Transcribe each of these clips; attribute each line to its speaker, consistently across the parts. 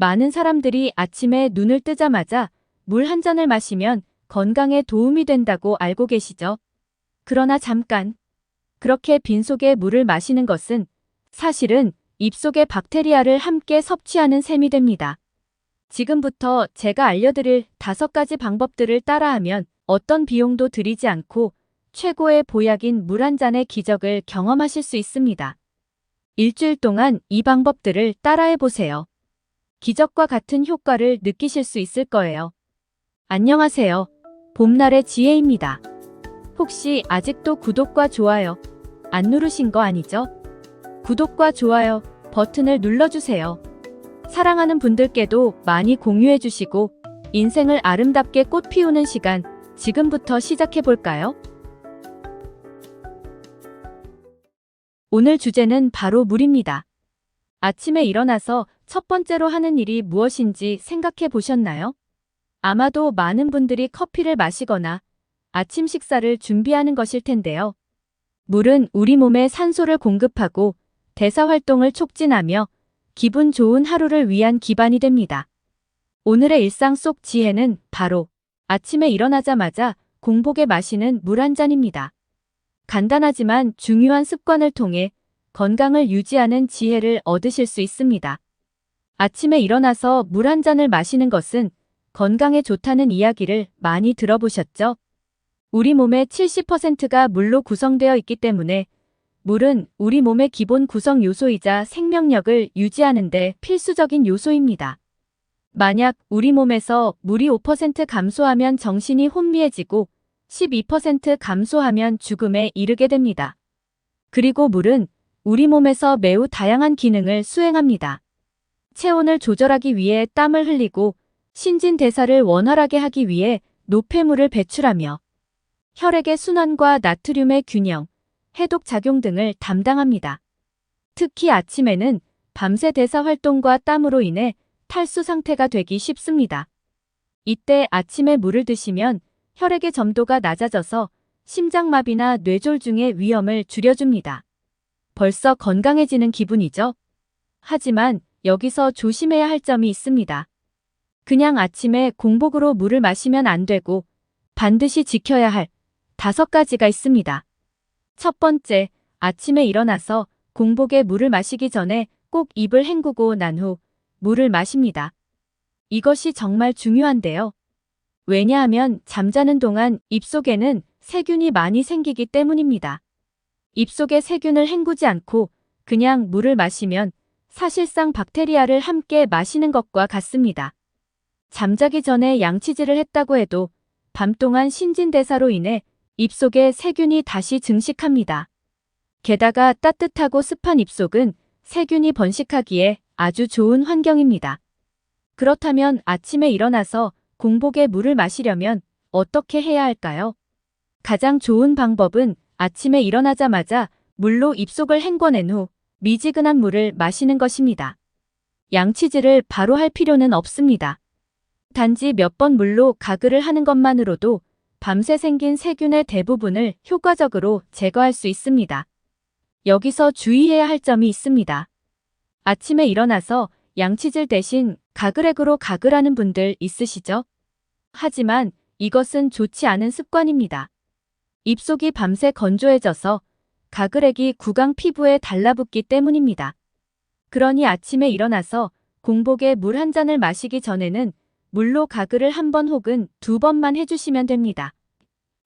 Speaker 1: 많은 사람들이 아침에 눈을 뜨자마자 물 한 잔을 마시면 건강에 도움이 된다고 알고 계시죠? 그러나 잠깐, 그렇게 빈속에 물을 마시는 것은 사실은 입속의 박테리아를 함께 섭취하는 셈이 됩니다. 지금부터 제가 알려드릴 5가지 방법들을 따라하면 어떤 비용도 들이지 않고 최고의 보약인 물 한 잔의 기적을 경험하실 수 있습니다. 일주일 동안 이 방법들을 따라해 보세요. 기적과 같은 효과를 느끼실 수 있을 거예요. 안녕하세요. 봄날의 지혜입니다. 혹시 아직도 구독과 좋아요 안 누르신 거 아니죠? 구독과 좋아요 버튼을 눌러주세요. 사랑하는 분들께도 많이 공유해 주시고 인생을 아름답게 꽃 피우는 시간 지금부터 시작해 볼까요? 오늘 주제는 바로 물입니다. 아침에 일어나서 첫 번째로 하는 일이 무엇인지 생각해 보셨나요? 아마도 많은 분들이 커피를 마시거나 아침 식사를 준비하는 것일 텐데요. 물은 우리 몸에 산소를 공급하고 대사 활동을 촉진하며 기분 좋은 하루를 위한 기반이 됩니다. 오늘의 일상 속 지혜는 바로 아침에 일어나자마자 공복에 마시는 물 한 잔입니다. 간단하지만 중요한 습관을 통해 건강을 유지하는 지혜를 얻으실 수 있습니다. 아침에 일어나서 물 한 잔을 마시는 것은 건강에 좋다는 이야기를 많이 들어보셨죠? 우리 몸의 70%가 물로 구성되어 있기 때문에 물은 우리 몸의 기본 구성 요소이자 생명력을 유지하는 데 필수적인 요소입니다. 만약 우리 몸에서 물이 5% 감소하면 정신이 혼미해지고 12% 감소하면 죽음에 이르게 됩니다. 그리고 물은 우리 몸에서 매우 다양한 기능을 수행합니다. 체온을 조절하기 위해 땀을 흘리고 신진대사를 원활하게 하기 위해 노폐물을 배출하며 혈액의 순환과 나트륨의 균형, 해독 작용 등을 담당합니다. 특히 아침에는 밤새 대사 활동과 땀으로 인해 탈수 상태가 되기 쉽습니다. 이때 아침에 물을 드시면 혈액의 점도가 낮아져서 심장마비나 뇌졸중의 위험을 줄여줍니다. 벌써 건강해지는 기분이죠? 하지만 여기서 조심해야 할 점이 있습니다. 그냥 아침에 공복으로 물을 마시면 안 되고 반드시 지켜야 할 5가지가 있습니다. 첫 번째, 아침에 일어나서 공복에 물을 마시기 전에 꼭 입을 헹구고 난 후 물을 마십니다. 이것이 정말 중요한데요. 왜냐하면 잠자는 동안 입속에는 세균이 많이 생기기 때문입니다. 입속에 세균을 헹구지 않고 그냥 물을 마시면 사실상 박테리아를 함께 마시는 것과 같습니다. 잠자기 전에 양치질을 했다고 해도 밤 동안 신진대사로 인해 입속에 세균이 다시 증식합니다. 게다가 따뜻하고 습한 입속은 세균이 번식하기에 아주 좋은 환경입니다. 그렇다면 아침에 일어나서 공복에 물을 마시려면 어떻게 해야 할까요? 가장 좋은 방법은 아침에 일어나자마자 물로 입속을 헹궈낸 후 미지근한 물을 마시는 것입니다. 양치질을 바로 할 필요는 없습니다. 단지 몇 번 물로 가글을 하는 것만으로도 밤새 생긴 세균의 대부분을 효과적으로 제거할 수 있습니다. 여기서 주의해야 할 점이 있습니다. 아침에 일어나서 양치질 대신 가글액으로 가글하는 분들 있으시죠? 하지만 이것은 좋지 않은 습관입니다. 입속이 밤새 건조해져서 가글액이 구강 피부에 달라붙기 때문입니다. 그러니 아침에 일어나서 공복에 물 한 잔을 마시기 전에는 물로 가글을 1번 혹은 2번만 해주시면 됩니다.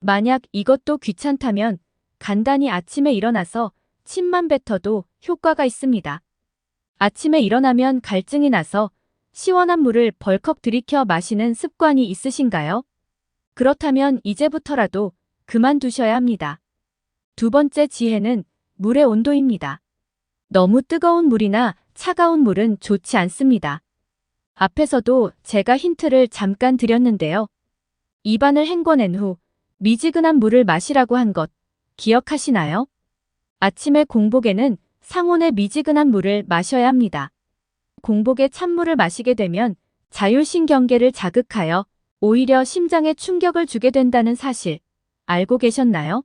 Speaker 1: 만약 이것도 귀찮다면 간단히 아침에 일어나서 침만 뱉어도 효과가 있습니다. 아침에 일어나면 갈증이 나서 시원한 물을 벌컥 들이켜 마시는 습관이 있으신가요? 그렇다면 이제부터라도 그만두셔야 합니다. 2번째 지혜는 물의 온도입니다. 너무 뜨거운 물이나 차가운 물은 좋지 않습니다. 앞에서도 제가 힌트를 잠깐 드렸는데요. 입안을 헹궈낸 후 미지근한 물을 마시라고 한 것 기억하시나요? 아침에 공복에는 상온의 미지근한 물을 마셔야 합니다. 공복에 찬물을 마시게 되면 자율신경계를 자극하여 오히려 심장에 충격을 주게 된다는 사실 알고 계셨나요?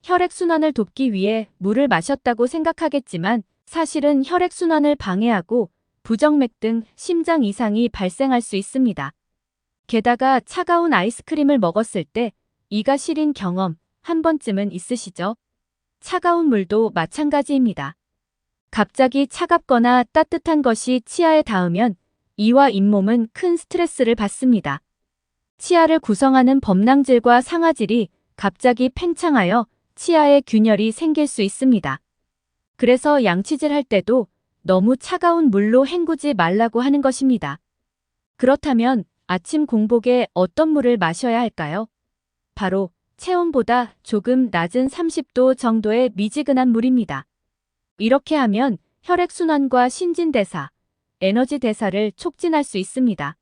Speaker 1: 혈액순환을 돕기 위해 물을 마셨다고 생각하겠지만 사실은 혈액순환을 방해하고 부정맥 등 심장 이상이 발생할 수 있습니다. 게다가 차가운 아이스크림을 먹었을 때 이가 시린 경험 한 번쯤은 있으시죠? 차가운 물도 마찬가지입니다. 갑자기 차갑거나 따뜻한 것이 치아에 닿으면 이와 잇몸은 큰 스트레스를 받습니다. 치아를 구성하는 범랑질과 상아질이 갑자기 팽창하여 치아에 균열이 생길 수 있습니다. 그래서 양치질 할 때도 너무 차가운 물로 헹구지 말라고 하는 것입니다. 그렇다면 아침 공복에 어떤 물을 마셔야 할까요? 바로 체온보다 조금 낮은 30도 정도의 미지근한 물입니다. 이렇게 하면 혈액순환과 신진대사, 에너지 대사를 촉진할 수 있습니다.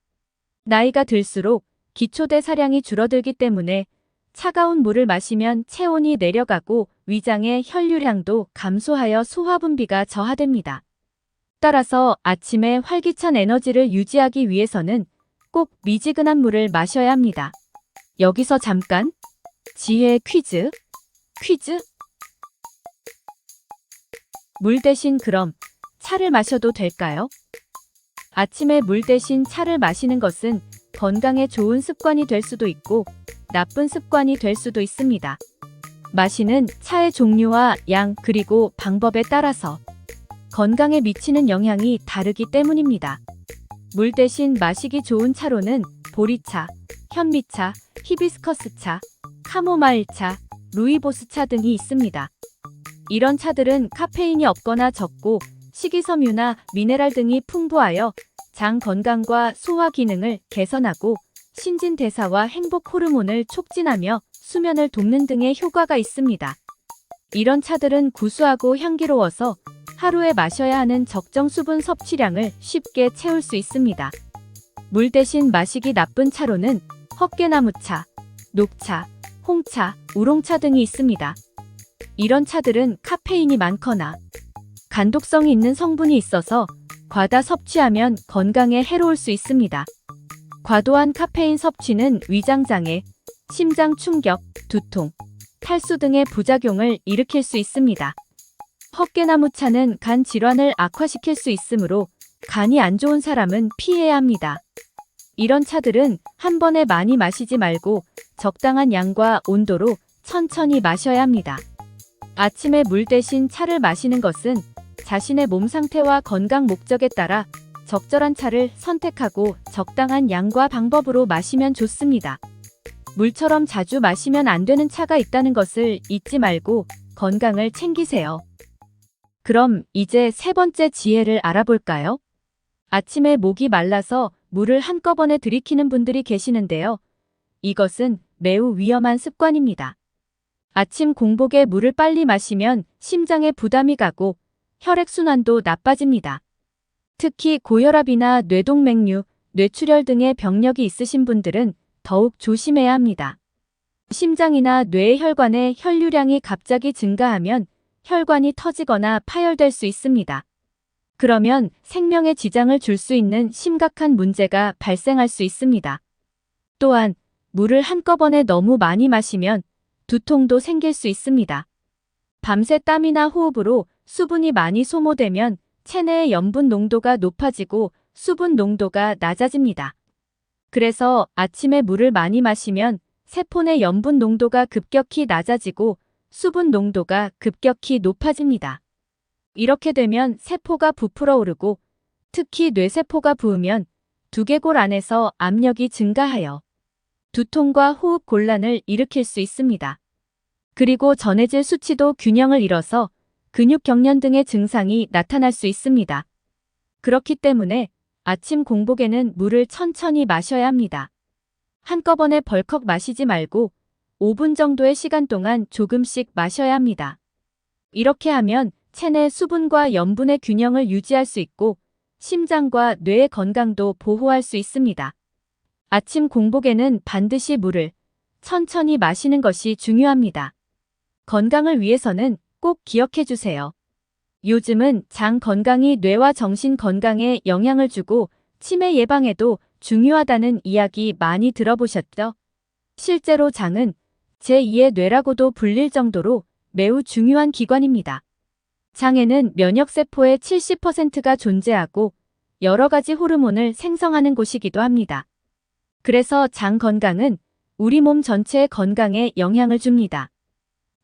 Speaker 1: 나이가 들수록 기초대사량이 줄어들기 때문에 차가운 물을 마시면 체온이 내려가고 위장의 혈류량도 감소하여 소화분비가 저하됩니다. 따라서 아침에 활기찬 에너지를 유지하기 위해서는 꼭 미지근한 물을 마셔야 합니다. 여기서 잠깐 지혜 퀴즈. 물 대신 그럼 차를 마셔도 될까요? 아침에 물 대신 차를 마시는 것은 건강에 좋은 습관이 될 수도 있고 나쁜 습관이 될 수도 있습니다. 마시는 차의 종류와 양 그리고 방법에 따라서 건강에 미치는 영향이 다르기 때문입니다. 물 대신 마시기 좋은 차로는 보리차, 현미차, 히비스커스차, 카모마일차, 루이보스차 등이 있습니다. 이런 차들은 카페인이 없거나 적고 식이섬유나 미네랄 등이 풍부하여 장 건강과 소화 기능을 개선하고 신진대사와 행복 호르몬을 촉진하며 수면을 돕는 등의 효과가 있습니다. 이런 차들은 구수하고 향기로워서 하루에 마셔야 하는 적정 수분 섭취량을 쉽게 채울 수 있습니다. 물 대신 마시기 나쁜 차로는 헛개나무차, 녹차, 홍차, 우롱차 등이 있습니다. 이런 차들은 카페인이 많거나 간독성이 있는 성분이 있어서 과다 섭취하면 건강에 해로울 수 있습니다. 과도한 카페인 섭취는 위장장애, 심장 충격, 두통, 탈수 등의 부작용을 일으킬 수 있습니다. 헛개나무차는 간 질환을 악화시킬 수 있으므로 간이 안 좋은 사람은 피해야 합니다. 이런 차들은 한 번에 많이 마시지 말고 적당한 양과 온도로 천천히 마셔야 합니다. 아침에 물 대신 차를 마시는 것은 자신의 몸 상태와 건강 목적에 따라 적절한 차를 선택하고 적당한 양과 방법으로 마시면 좋습니다. 물처럼 자주 마시면 안 되는 차가 있다는 것을 잊지 말고 건강을 챙기세요. 그럼 이제 세 번째 지혜를 알아볼까요? 아침에 목이 말라서 물을 한꺼번에 들이키는 분들이 계시는데요. 이것은 매우 위험한 습관입니다. 아침 공복에 물을 빨리 마시면 심장에 부담이 가고 혈액순환도 나빠집니다. 특히 고혈압이나 뇌동맥류, 뇌출혈 등의 병력이 있으신 분들은 더욱 조심해야 합니다. 심장이나 뇌의 혈관의 혈류량이 갑자기 증가하면 혈관이 터지거나 파열될 수 있습니다. 그러면 생명에 지장을 줄 수 있는 심각한 문제가 발생할 수 있습니다. 또한 물을 한꺼번에 너무 많이 마시면 두통도 생길 수 있습니다. 밤새 땀이나 호흡으로 수분이 많이 소모되면 체내의 염분 농도가 높아지고 수분 농도가 낮아집니다. 그래서 아침에 물을 많이 마시면 세포 내 염분 농도가 급격히 낮아지고 수분 농도가 급격히 높아집니다. 이렇게 되면 세포가 부풀어 오르고 특히 뇌세포가 부으면 두개골 안에서 압력이 증가하여 두통과 호흡 곤란을 일으킬 수 있습니다. 그리고 전해질 수치도 균형을 잃어서 근육 경련 등의 증상이 나타날 수 있습니다. 그렇기 때문에 아침 공복에는 물을 천천히 마셔야 합니다. 한꺼번에 벌컥 마시지 말고 5분 정도의 시간 동안 조금씩 마셔야 합니다. 이렇게 하면 체내 수분과 염분의 균형을 유지할 수 있고 심장과 뇌의 건강도 보호할 수 있습니다. 아침 공복에는 반드시 물을 천천히 마시는 것이 중요합니다. 건강을 위해서는 꼭 기억해 주세요. 요즘은 장 건강이 뇌와 정신 건강에 영향을 주고 치매 예방에도 중요하다는 이야기 많이 들어보셨죠? 실제로 장은 제2의 뇌라고도 불릴 정도로 매우 중요한 기관입니다. 장에는 면역세포의 70%가 존재하고 여러 가지 호르몬을 생성하는 곳이기도 합니다. 그래서 장 건강은 우리 몸 전체의 건강에 영향을 줍니다.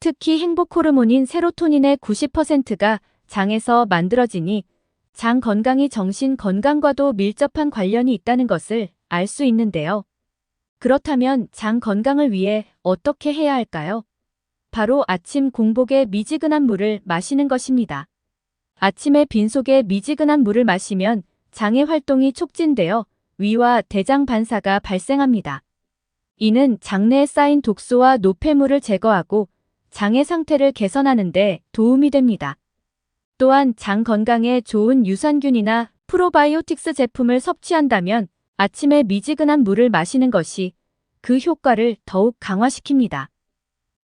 Speaker 1: 특히 행복 호르몬인 세로토닌의 90%가 장에서 만들어지니 장 건강이 정신 건강과도 밀접한 관련이 있다는 것을 알 수 있는데요. 그렇다면 장 건강을 위해 어떻게 해야 할까요? 바로 아침 공복에 미지근한 물을 마시는 것입니다. 아침에 빈속에 미지근한 물을 마시면 장의 활동이 촉진되어 위와 대장 반사가 발생합니다. 이는 장내에 쌓인 독소와 노폐물을 제거하고 장의 상태를 개선하는 데 도움이 됩니다. 또한 장 건강에 좋은 유산균이나 프로바이오틱스 제품을 섭취한다면 아침에 미지근한 물을 마시는 것이 그 효과를 더욱 강화시킵니다.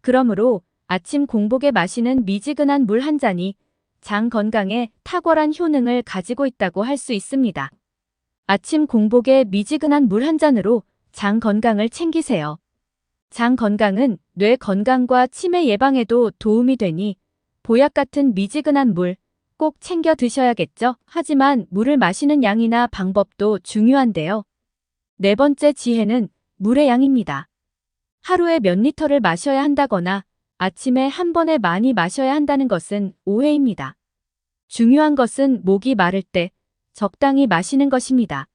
Speaker 1: 그러므로 아침 공복에 마시는 미지근한 물 한 잔이 장 건강에 탁월한 효능을 가지고 있다고 할 수 있습니다. 아침 공복에 미지근한 물 한 잔으로 장 건강을 챙기세요. 장 건강은 뇌 건강과 치매 예방에도 도움이 되니 보약 같은 미지근한 물 꼭 챙겨 드셔야겠죠? 하지만 물을 마시는 양이나 방법도 중요한데요. 네 번째 지혜는 물의 양입니다. 하루에 몇 리터를 마셔야 한다거나 아침에 한 번에 많이 마셔야 한다는 것은 오해입니다. 중요한 것은 목이 마를 때 적당히 마시는 것입니다.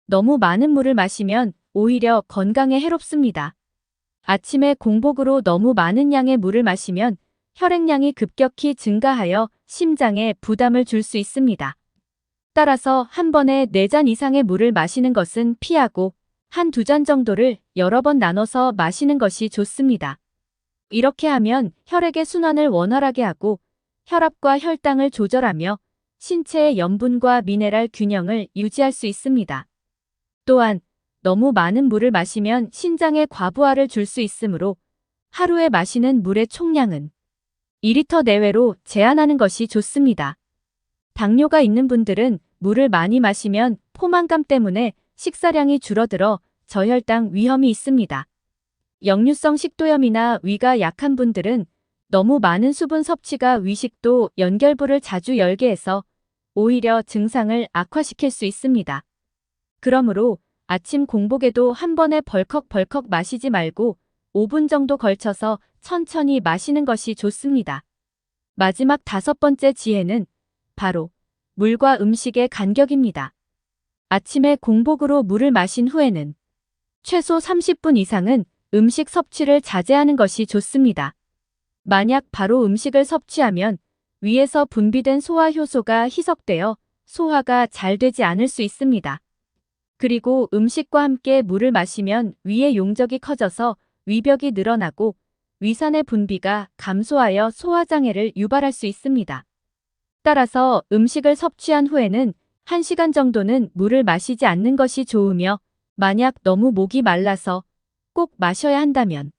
Speaker 1: 너무 많은 물을 마시면 오히려 건강에 해롭습니다. 아침에 공복으로 너무 많은 양의 물을 마시면 혈액량이 급격히 증가하여 심장에 부담을 줄 수 있습니다. 따라서 한 번에 4잔 이상의 물을 마시는 것은 피하고 한 2잔 정도를 여러 번 나눠서 마시는 것이 좋습니다. 이렇게 하면 혈액의 순환을 원활하게 하고 혈압과 혈당을 조절하며 신체의 염분과 미네랄 균형을 유지할 수 있습니다. 또한 너무 많은 물을 마시면 신장에 과부하를 줄 수 있으므로 하루에 마시는 물의 총량은 2리터 내외로 제한하는 것이 좋습니다. 당뇨가 있는 분들은 물을 많이 마시면 포만감 때문에 식사량이 줄어들어 저혈당 위험이 있습니다. 역류성 식도염이나 위가 약한 분들은 너무 많은 수분 섭취가 위식도 연결부를 자주 열게 해서 오히려 증상을 악화시킬 수 있습니다. 그러므로 아침 공복에도 한 번에 벌컥벌컥 마시지 말고 5분 정도 걸쳐서 천천히 마시는 것이 좋습니다. 마지막 5번째 지혜는 바로 물과 음식의 간격입니다. 아침에 공복으로 물을 마신 후에는 최소 30분 이상은 음식 섭취를 자제하는 것이 좋습니다. 만약 바로 음식을 섭취하면 위에서 분비된 소화 효소가 희석되어 소화가 잘 되지 않을 수 있습니다. 그리고 음식과 함께 물을 마시면 위의 용적이 커져서 위벽이 늘어나고 위산의 분비가 감소하여 소화장애를 유발할 수 있습니다. 따라서 음식을 섭취한 후에는 1시간 정도는 물을 마시지 않는 것이 좋으며 만약 너무 목이 말라서 꼭 마셔야 한다면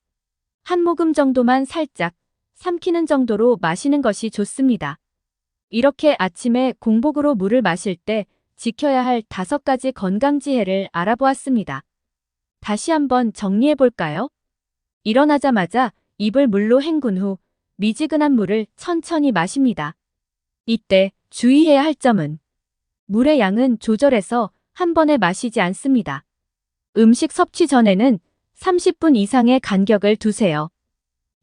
Speaker 1: 한 모금 정도만 살짝 삼키는 정도로 마시는 것이 좋습니다. 이렇게 아침에 공복으로 물을 마실 때 지켜야 할 5가지 건강 지혜를 알아보았습니다. 다시 한번 정리해 볼까요? 일어나자마자 입을 물로 헹군 후 미지근한 물을 천천히 마십니다. 이때 주의해야 할 점은 물의 양은 조절해서 한 번에 마시지 않습니다. 음식 섭취 전에는 30분 이상의 간격을 두세요.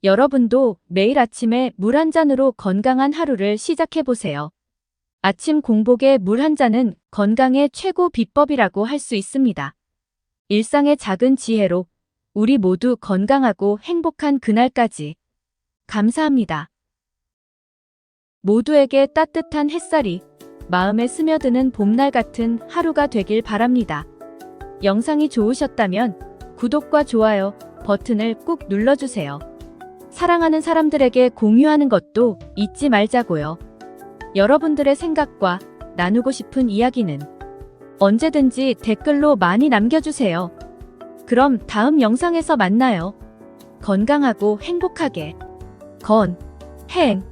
Speaker 1: 여러분도 매일 아침에 물 한 잔으로 건강한 하루를 시작해 보세요. 아침 공복에 물 한 잔은 건강의 최고 비법이라고 할 수 있습니다. 일상의 작은 지혜로 우리 모두 건강하고 행복한 그날까지. 감사합니다. 모두에게 따뜻한 햇살이 마음에 스며드는 봄날 같은 하루가 되길 바랍니다. 영상이 좋으셨다면 구독과 좋아요 버튼을 꾹 눌러주세요. 사랑하는 사람들에게 공유하는 것도 잊지 말자고요. 여러분들의 생각과 나누고 싶은 이야기는 언제든지 댓글로 많이 남겨주세요. 그럼 다음 영상에서 만나요. 건강하고 행복하게. 행